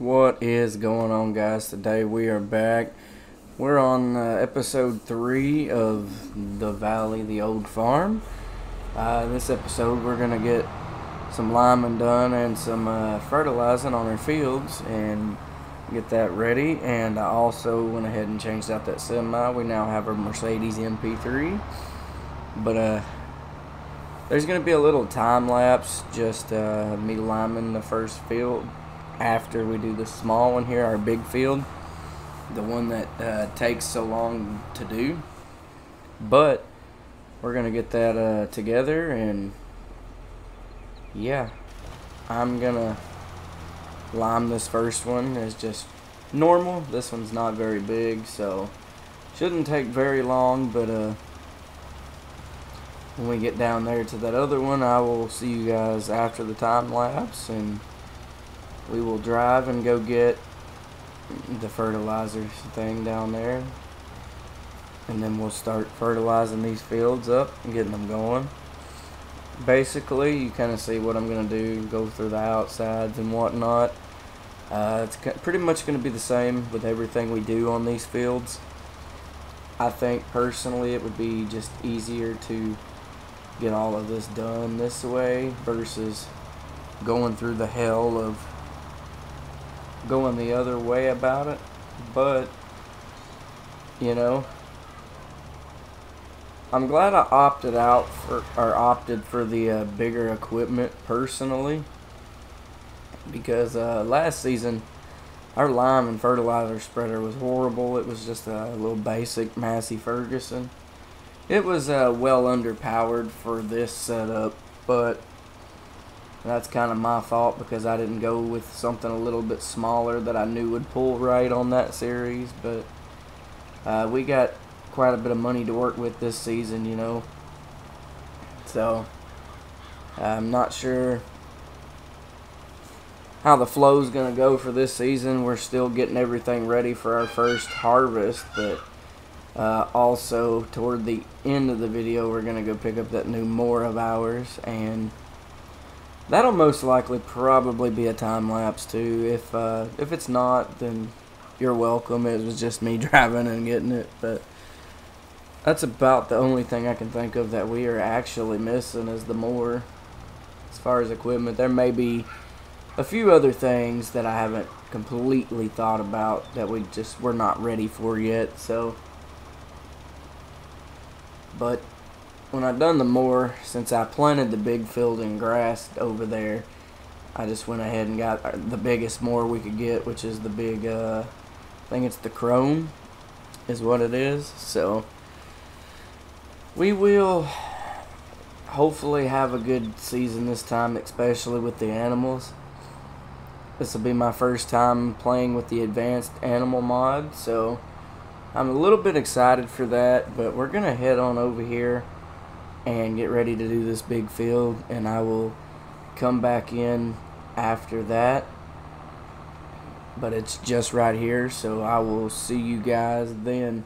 What is going on, guys? Today we are back. We're on episode 3 of The Valley, the Old Farm. This episode we're going to get some liming done and some fertilizing on our fields and get that ready. And I also went ahead and changed out that semi. We now have a Mercedes Ep.3. But there's going to be a little time lapse, just me liming the first field after we do the small one here, our big field, the one that takes so long to do. But we're gonna get that together, and yeah, I'm gonna lime this first one as just normal. This one's not very big, so shouldn't take very long. But when we get down there to that other one, I will see you guys after the time lapse, and we will drive and go get the fertilizer thing down there, and then we'll start fertilizing these fields up and getting them going. Basically, you kind of see what I'm going to do, go through the outsides and whatnot. It's pretty much going to be the same with everything we do on these fields. I think personally it would be just easier to get all of this done this way versus going through the hell of going the other way about it. But you know, I'm glad I opted for the bigger equipment personally, because last season our lime and fertilizer spreader was horrible. It was just a little basic Massey Ferguson. It was well underpowered for this setup, but that's kind of my fault because I didn't go with something a little bit smaller that I knew would pull right on that series. But we got quite a bit of money to work with this season, you know. So I'm not sure how the flow's going to go for this season. We're still getting everything ready for our first harvest, but also toward the end of the video we're going to go pick up that new mower of ours, and that'll most likely probably be a time lapse too. If it's not, then you're welcome. It was just me driving and getting it. But that's about the only thing I can think of that we are actually missing is the mower. As far as equipment, there may be a few other things that I haven't completely thought about that we're not ready for yet. So, but when I done the mower, since I planted the big field in grass over there, I just went ahead and got the biggest mower we could get, which is the big, I think it's the Chrome is what it is. So we will hopefully have a good season this time, especially with the animals. This will be my first time playing with the advanced animal mod, so I'm a little bit excited for that. But we're gonna head on over here and get ready to do this big field, and I will come back in after that. But it's just right here, so I will see you guys then.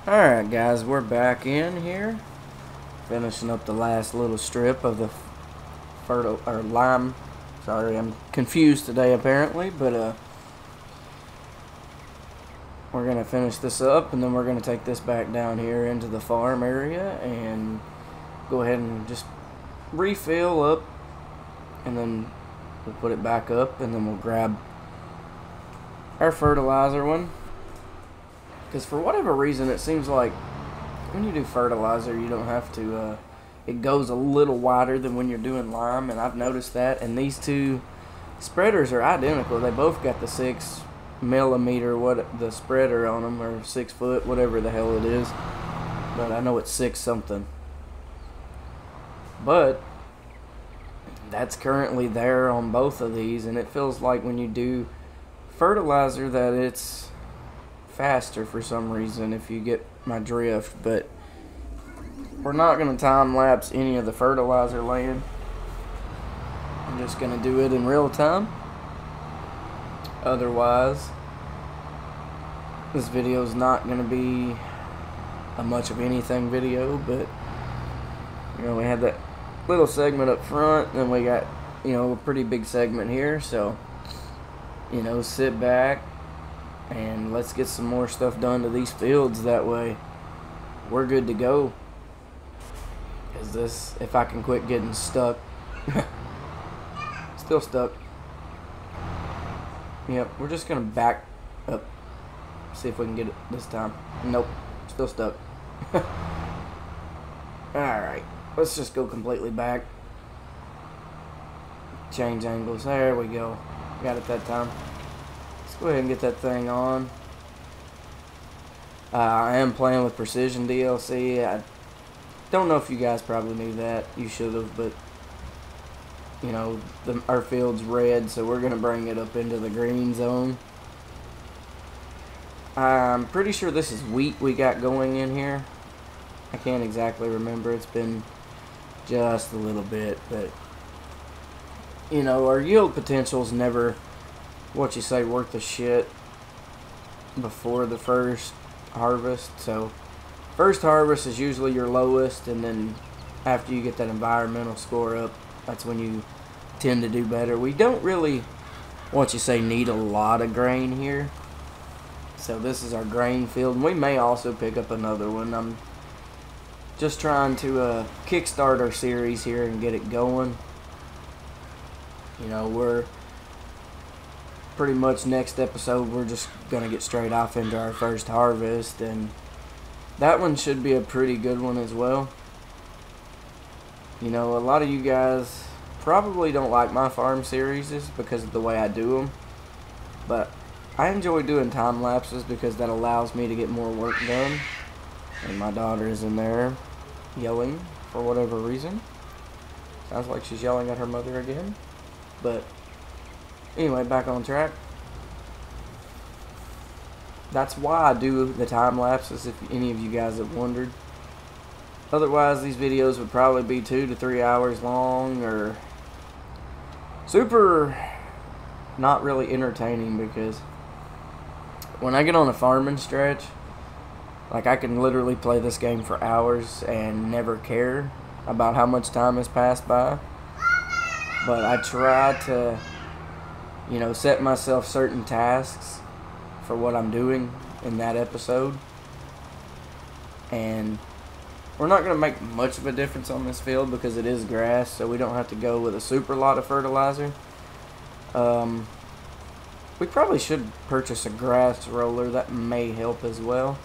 Alright guys, we're back in here. Finishing up the last little strip of the lime. Sorry, I'm confused today apparently, but we're going to finish this up and then we're going to take this back down here into the farm area and go ahead and just refill up, and then we'll put it back up, and then we'll grab our fertilizer one. Because for whatever reason, it seems like when you do fertilizer, you don't have to, it goes a little wider than when you're doing lime, and I've noticed that. And these two spreaders are identical. They both got the 6mm, the spreader on them, or 6 foot, whatever the hell it is. But I know it's 6 something. But that's currently there on both of these, and it feels like when you do fertilizer that it's faster for some reason, if you get my drift. But we're not going to time lapse any of the fertilizer laying. I'm just going to do it in real time. Otherwise, this video is not going to be a much of anything video, but you know, we had that little segment up front, and we got, you know, a pretty big segment here. So, you know, sit back and let's get some more stuff done to these fields. That way we're good to go. Is this, if I can quit getting stuck. Still stuck. Yep, we're just gonna back up, see if we can get it this time. Nope, still stuck. Alright, let's just go completely back. Change angles, there we go. Got it that time. Go ahead and get that thing on. I am playing with Precision DLC. I don't know if you guys probably knew that. You should have, but you know, our field's red, so we're gonna bring it up into the green zone. I'm pretty sure this is wheat we got going in here. I can't exactly remember. It's been just a little bit, but you know, our yield potential's never, what you say, worth the shit before the first harvest. So first harvest is usually your lowest, and then after you get that environmental score up, that's when you tend to do better. We don't really, what you say, need a lot of grain here. So this is our grain field, and we may also pick up another one. I'm just trying to kickstart our series here and get it going. You know, we're pretty much next episode we're just gonna get straight off into our first harvest, and that one should be a pretty good one as well. You know, a lot of you guys probably don't like my farm series because of the way I do them, but I enjoy doing time lapses because that allows me to get more work done. And my daughter is in there yelling for whatever reason. Sounds like she's yelling at her mother again. But anyway, back on track. That's why I do the time lapses, if any of you guys have wondered. Otherwise, these videos would probably be 2 to 3 hours long, or super not really entertaining, because when I get on a farming stretch, like, I can literally play this game for hours and never care about how much time has passed by. But I try to, you know, set myself certain tasks for what I'm doing in that episode. And we're not going to make much of a difference on this field because it is grass, so we don't have to go with a super lot of fertilizer. We probably should purchase a grass roller. That may help as well.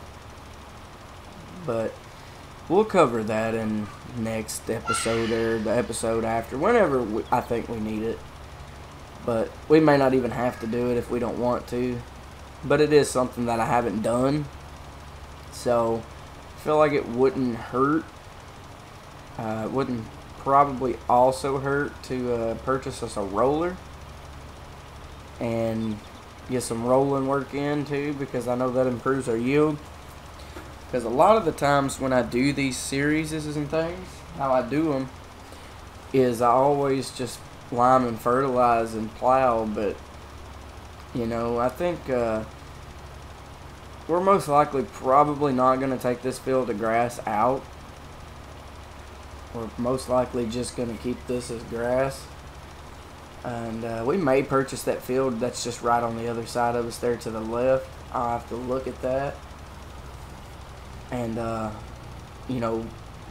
But we'll cover that in next episode or the episode after, whenever I think we need it. But we may not even have to do it if we don't want to. But it is something that I haven't done, so I feel like it wouldn't hurt. It wouldn't probably also hurt to purchase us a roller and get some rolling work in too, because I know that improves our yield. Because a lot of the times when I do these series and things, how I do them is I always just lime and fertilize and plow. But you know, I think we're most likely probably not going to take this field of grass out. We're most likely just going to keep this as grass. And we may purchase that field that's just right on the other side of us there to the left. I'll have to look at that. And,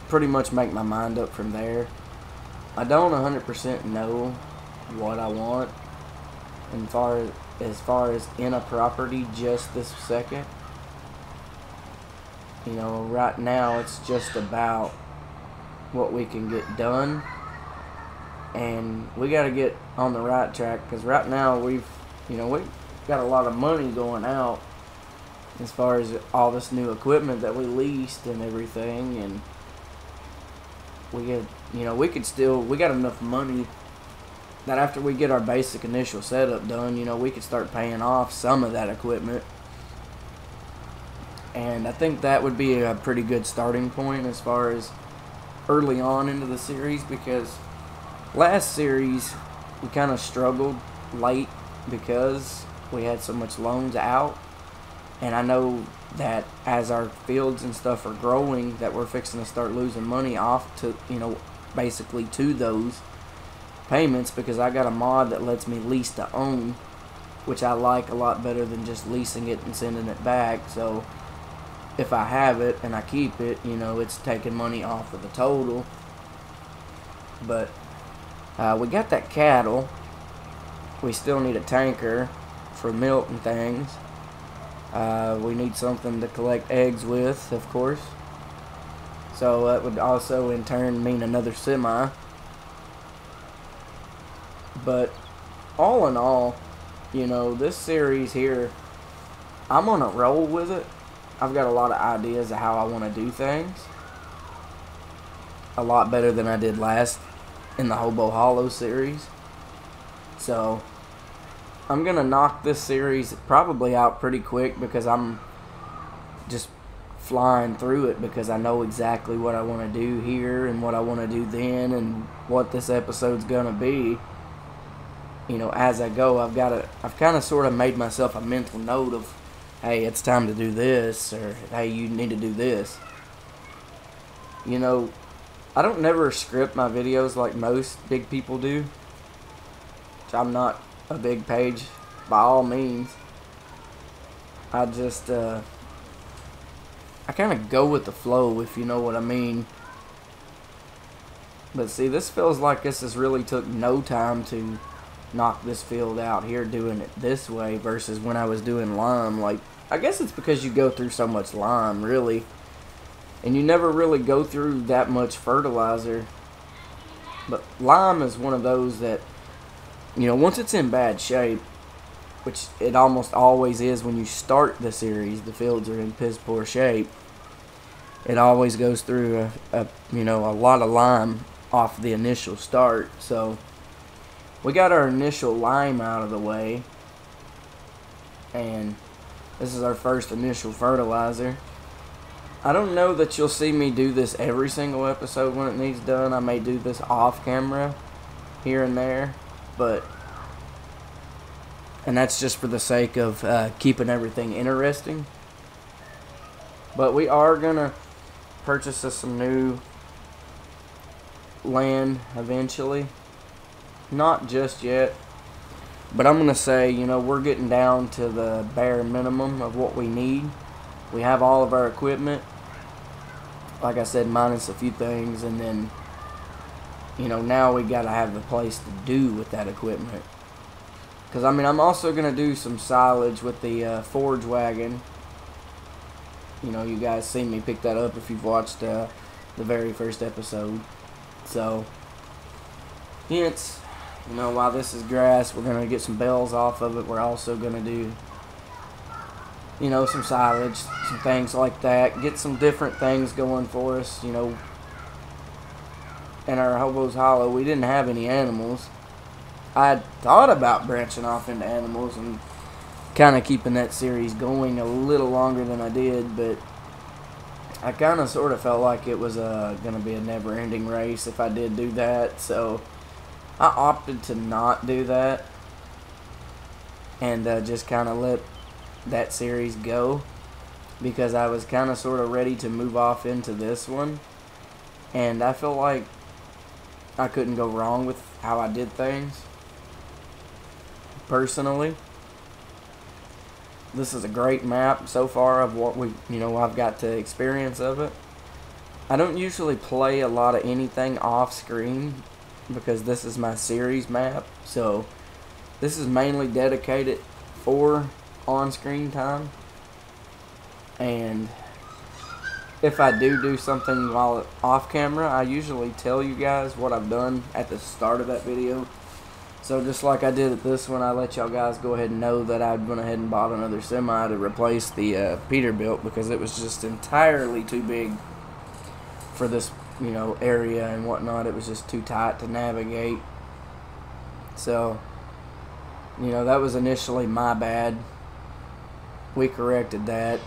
pretty much make my mind up from there. I don't 100% know what I want as far as in a property just this second. Right now it's just about what we can get done, and we got to get on the right track, because right now we've got a lot of money going out as far as all this new equipment that we leased and everything, and we got enough money that after we get our basic initial setup done, we could start paying off some of that equipment. And I think that would be a pretty good starting point as far as early on into the series, because last series we kind of struggled late because we had so much loans out. And I know that as our fields and stuff are growing, that we're fixing to start losing money off to, basically to those payments, because I got a mod that lets me lease to own, which I like a lot better than just leasing it and sending it back. So if I have it and I keep it, it's taking money off of the total. But we got that cattle. We still need a tanker for milk and things. We need something to collect eggs with, of course. So that would also in turn mean another semi. But all in all, this series here, I'm on a roll with it. I've got a lot of ideas of how I want to do things. A lot better than I did last in the Hobo Hollow series. So I'm going to knock this series probably out pretty quick, because I'm just flying through it, because I know exactly what I want to do here and what I want to do then and what this episode's going to be. As I go, I've kind of sort of made myself a mental note of, hey, it's time to do this, or hey, you need to do this. I don't never script my videos like most big people do. I'm not a big page by all means. I just I kind of go with the flow, if you know what I mean. But see, this feels like this has really took no time to knock this field out here doing it this way versus when I was doing lime. Like, I guess it's because you go through so much lime, really, and you never really go through that much fertilizer. But lime is one of those that, once it's in bad shape, which it almost always is when you start the series, the fields are in piss poor shape. It always goes through a lot of lime off the initial start. So we got our initial lime out of the way, and this is our first initial fertilizer. I don't know that you'll see me do this every single episode when it needs done. I may do this off camera here and there, and that's just for the sake of keeping everything interesting. But we are gonna purchase us some new land eventually. Not just yet, but I'm gonna say, we're getting down to the bare minimum of what we need. We have all of our equipment, like I said, minus a few things, and then now we gotta have the place to do with that equipment. Because I'm also gonna do some silage with the forge wagon. You guys seen me pick that up if you've watched the very first episode. So hence, while this is grass, we're gonna get some bells off of it. We're also gonna do some silage, some things like that. Get some different things going for us. In our Hobo's Hollow, we didn't have any animals. I had thought about branching off into animals and kind of keeping that series going a little longer than I did, but I kind of sort of felt like it was going to be a never-ending race if I did do that, so I opted to not do that and just kind of let that series go. because I was kind of sort of ready to move off into this one, and I feel like I couldn't go wrong with how I did things. Personally, this is a great map so far of what I've got to experience of it. I don't usually play a lot of anything off screen because this is my series map, so this is mainly dedicated for on-screen time. And if I do something while off camera, I usually tell you guys what I've done at the start of that video. So just like I did at this one, I let y'all guys go ahead and know that I went ahead and bought another semi to replace the Peterbilt because it was just entirely too big for this area and whatnot. It was just too tight to navigate. So that was initially my bad. We corrected that.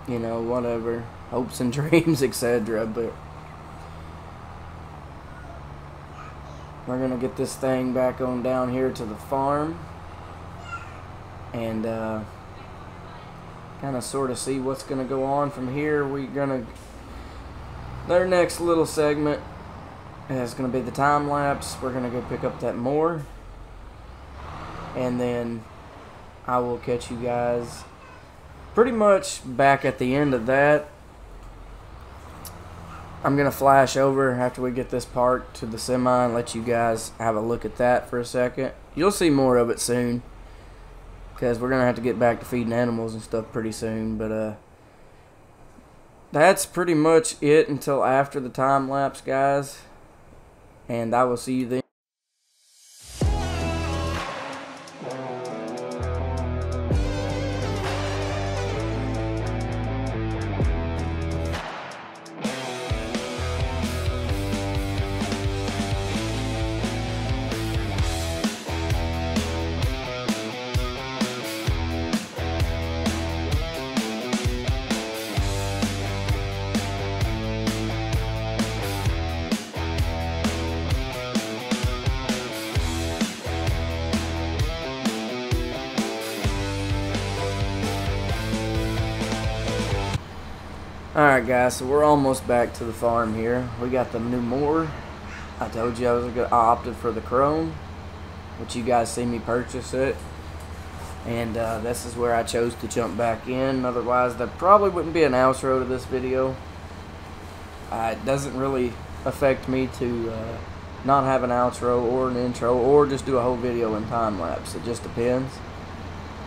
Whatever, hopes and dreams, etc. But we're gonna get this thing back on down here to the farm and kind of sort of see what's gonna go on from here. Their next little segment is gonna be the time lapse. We're gonna go pick up that mower, and then I will catch you guys pretty much back at the end of that. I'm going to flash over after we get this parked to the semi and let you guys have a look at that for a second. You'll see more of it soon because we're going to have to get back to feeding animals and stuff pretty soon. But that's pretty much it until after the time lapse, guys. And I will see you then. Alright guys, so we're almost back to the farm here. We got the new mower. I told you I opted for the Chrome, which you guys see me purchase it. And this is where I chose to jump back in. Otherwise, there probably wouldn't be an outro to this video. It doesn't really affect me to not have an outro or an intro or just do a whole video in time lapse. It just depends.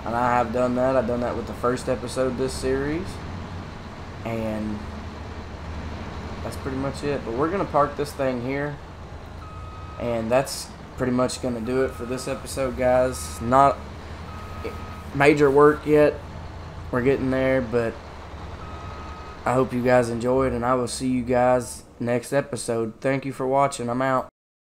And I have done that. I've done that with the first episode of this series. And that's pretty much it. But we're going to park this thing here. And that's pretty much going to do it for this episode, guys. Not major work yet. We're getting there. But I hope you guys enjoyed. And I will see you guys next episode. Thank you for watching. I'm out.